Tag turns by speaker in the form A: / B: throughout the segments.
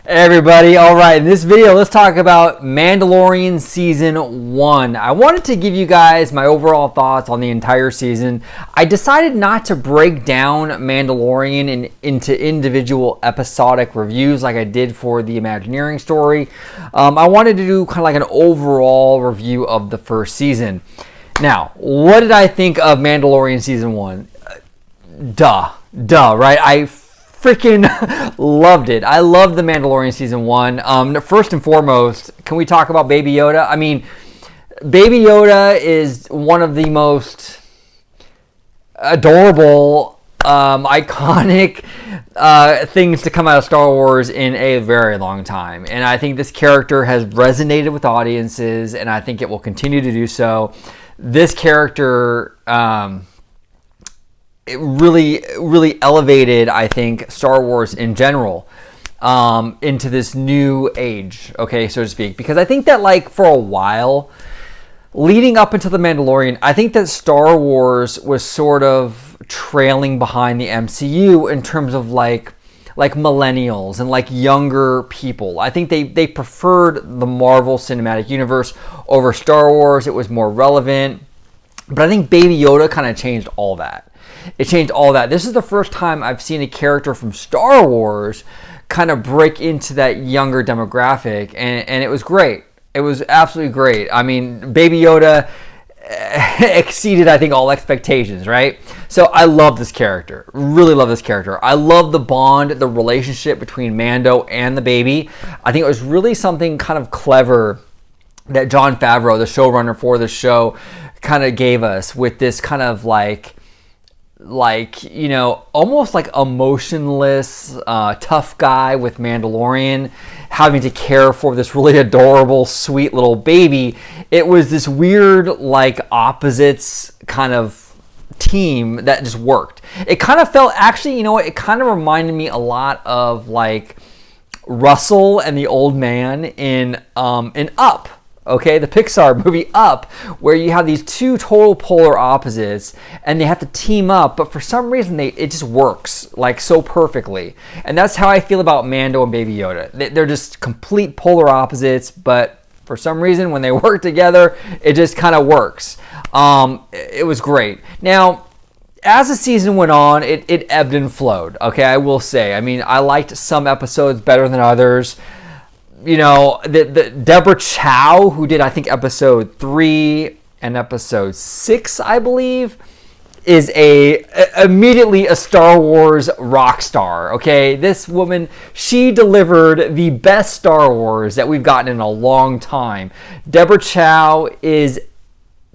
A: Hey everybody, alright, in this video let's talk about Mandalorian Season 1. I wanted to give you guys my overall thoughts on the entire season. I decided not to break down Mandalorian into individual episodic reviews like I did for the Imagineering story. I wanted to do kind of like an overall review of the first season. Now, what did I think of Mandalorian Season 1? Duh, right? I freaking loved it. I loved the Mandalorian Season 1. First and foremost, can we talk about Baby Yoda? I mean, Baby Yoda is one of the most adorable, iconic things to come out of Star Wars in a very long time. And I think this character has resonated with audiences, and I think it will continue to do so. This character... it really elevated, I think, Star Wars in general into this new age, okay, so to speak. Because I think that, like, for a while, leading up into The Mandalorian, I think that Star Wars was sort of trailing behind the MCU in terms of, like millennials and, like, younger people. I think they preferred the Marvel Cinematic Universe over Star Wars. It was more relevant. But I think Baby Yoda kind of changed all that. It changed all that. This is the first time I've seen a character from Star Wars kind of break into that younger demographic, and it was great. It was absolutely great. I mean, Baby Yoda exceeded, I think, all expectations, right? So I love this character. Really love this character. I love the bond, the relationship between Mando and the baby. I think it was really something kind of clever that Jon Favreau, the showrunner for the show, kind of gave us with this kind of like, you know, almost like emotionless, tough guy with Mandalorian having to care for this really adorable, sweet little baby. It was this weird, like, opposites kind of team that just worked. It kind of felt, actually, you know what, it kind of reminded me a lot of, like, Russell and the Old Man in Up. Okay, the Pixar movie Up, where you have these two total polar opposites and they have to team up, but for some reason it just works like so perfectly. And that's how I feel about Mando and Baby Yoda. They're just complete polar opposites, but for some reason when they work together, it just kind of works. It was great. Now, as the season went on, it ebbed and flowed, okay, I will say. I mean, I liked some episodes better than others. You know, the Deborah Chow, who did, I think, episode 3 and episode 6, I believe, is immediately a Star Wars rock star, okay? This woman, she delivered the best Star Wars that we've gotten in a long time. Deborah Chow is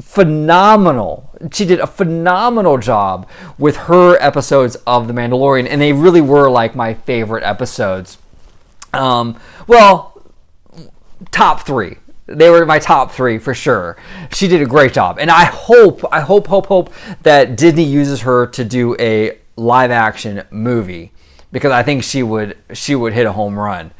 A: phenomenal. She did a phenomenal job with her episodes of The Mandalorian, and they really were, like, my favorite episodes. Well, top 3. They were my top 3 for sure. She did a great job, and I hope that Disney uses her to do a live action movie, because I think she would hit a home run.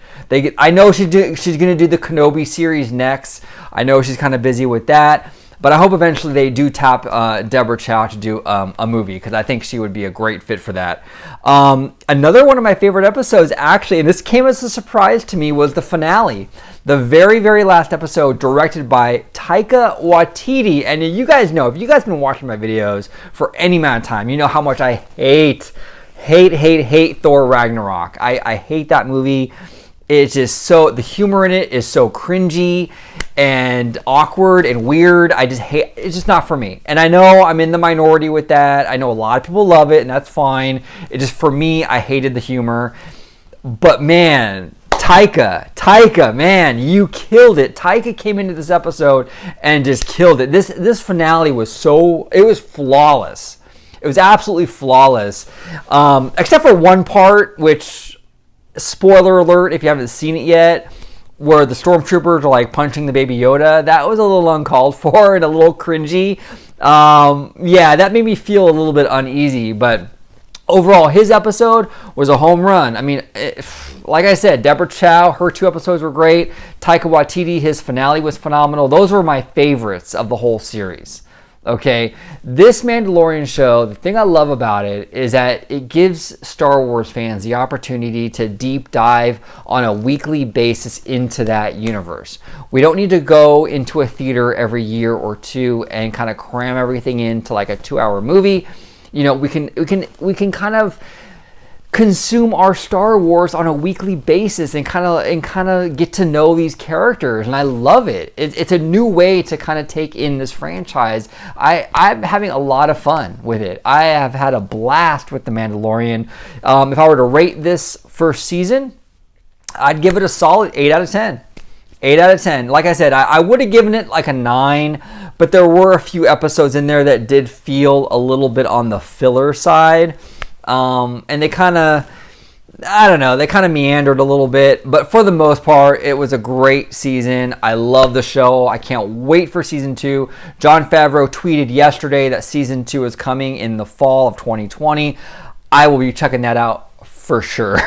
A: I know she's going to do the Kenobi series next. I know she's kind of busy with that. But I hope eventually they do tap Deborah Chow to do a movie, because I think she would be a great fit for that. Another one of my favorite episodes, actually, and this came as a surprise to me, was the finale. The very, very last episode, directed by Taika Waititi. And you guys know, if you guys have been watching my videos for any amount of time, you know how much I hate Thor Ragnarok. I hate that movie. It's just so, the humor in it is so cringy and awkward and weird. I just hate, it's just not for me. And I know I'm in the minority with that. I know a lot of people love it, and that's fine. It just, for me, I hated the humor. But man, Taika, man, you killed it. Taika came into this episode and just killed it. This finale was it was flawless. It was absolutely flawless. Except for one part, which, spoiler alert if you haven't seen it yet, where the stormtroopers are like punching the Baby Yoda. That was a little uncalled for and a little cringy. Yeah, that made me feel a little bit uneasy, but overall, his episode was a home run. I mean, like I said, Deborah Chow, her 2 episodes were great. Taika Waititi, his finale was phenomenal. Those were my favorites of the whole series. Okay, this Mandalorian show, the thing I love about it is that it gives Star Wars fans the opportunity to deep dive on a weekly basis into that universe. We don't need to go into a theater every year or two and kind of cram everything into like a 2-hour movie. You know, we can kind of consume our Star Wars on a weekly basis and kind of get to know these characters, and I love it. It's a new way to kind of take in this franchise. I'm having a lot of fun with it. I have had a blast with The Mandalorian. If I were to rate this first season, I'd give it a solid 8 out of 10. 8 out of 10. Like I said, I would have given it like a 9, but there were a few episodes in there that did feel a little bit on the filler side. And they kind of, I don't know, they kind of meandered a little bit, but for the most part, it was a great season. I love the show. I can't wait for season 2. Jon Favreau tweeted yesterday that season 2 is coming in the fall of 2020. I will be checking that out for sure,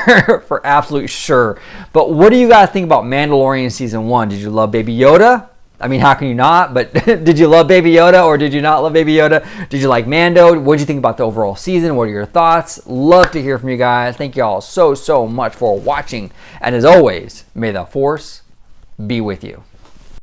A: for absolute sure. But what do you guys think about Mandalorian season 1? Did you love Baby Yoda? I mean, how can you not? But did you love Baby Yoda or did you not love Baby Yoda? Did you like Mando? What did you think about the overall season? What are your thoughts? Love to hear from you guys. Thank you all so much for watching. And as always, may the Force be with you.